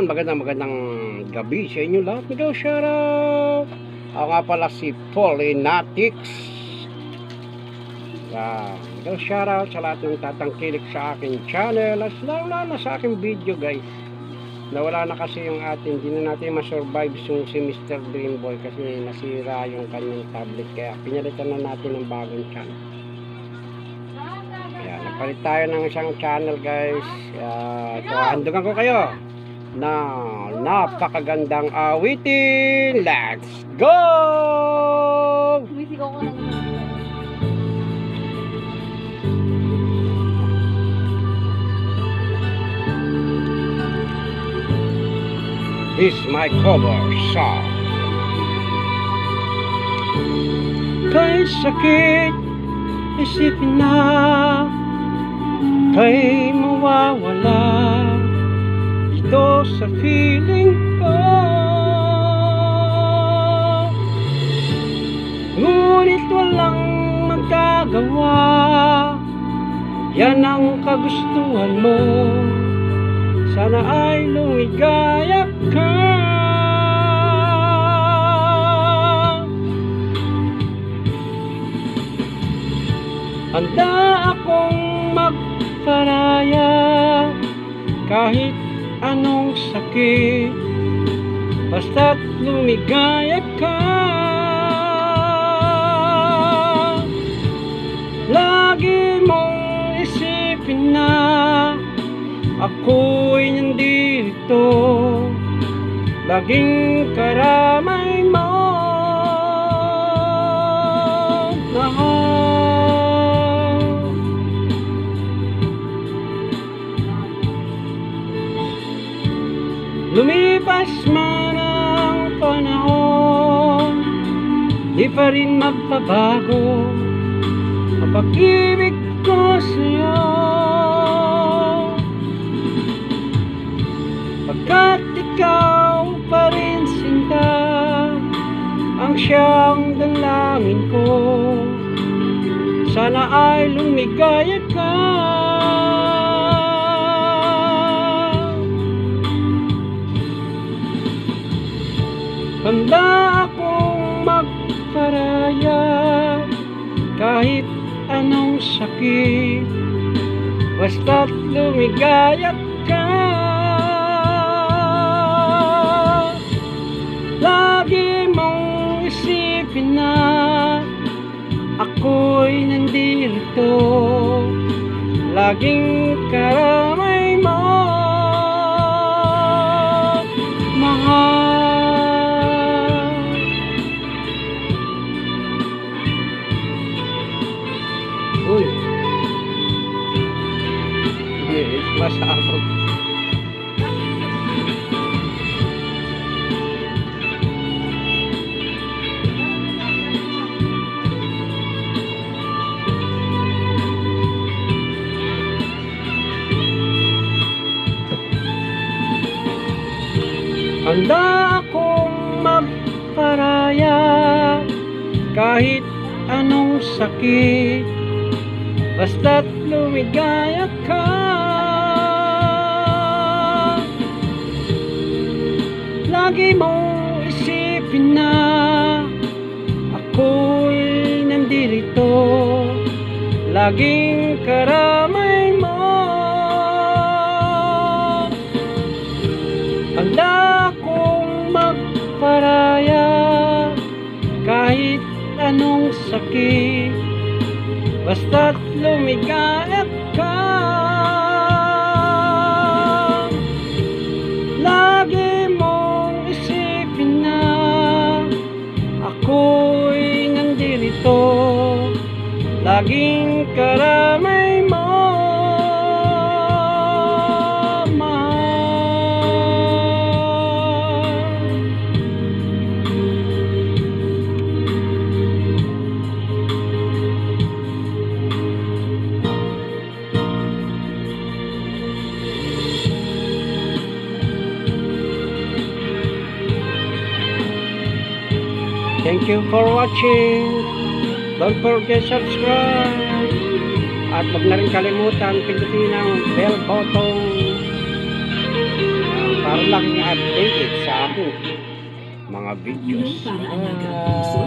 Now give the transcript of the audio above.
magandang gabi sa inyo lahat. Miguel shoutout. Ako nga pala si Polynatics. Miguel shoutout sa lahat ng tatangkilik sa aking channel. As wala na sa aking video guys. Nawala na kasi yung ating, hindi na natin masurvive yung si Mr. Dreamboy kasi nasira yung kanyang tablet. Kaya pinalitan na natin ng bagong channel. Nagpalit tayo ng isang channel guys. Ito, handugan ko kayo na napakagandang awitin. Let's go! This is my cover song. Kay sakit isipin na kay mawawala ito sa feeling ko, ngunit walang magagawa. Yan ang kagustuhan mo, sana ay lumigaya ka. Handa akong magparaya kahit anong sakit, basta't lumigaya ka. Lagi mong isipin na ako'y nandito, laging karamay mo. Lumipas man ang panahon, di pa rin magbabago ang pag-ibig ko sa'yo, pagkat ikaw pa rin sinta ang siyang dalangin ko. Sana ay lumigaya ka. Handa akong magparaya kahit anong sakit, basta't lumigaya ka. Lagi mong isipin na ako'y nandito, laging karamay mo. Mahal, uy, masabog. Handa akong magparaya kahit anong sakit, basta't lumigaya ka. Lagi mong isipin na ako'y nandito, laging karamay mo. Handa akong magparaya kahit anong sakit, basta't lumigaya ka. Lagi mong isipin na ako'y nandito, laging karamay mo. Thank you for watching. Don't forget subscribe. At huwag na rin kalimutan pindutin ang bell button para laging updated sa aking mga videos. Inyong pang-alagang puso,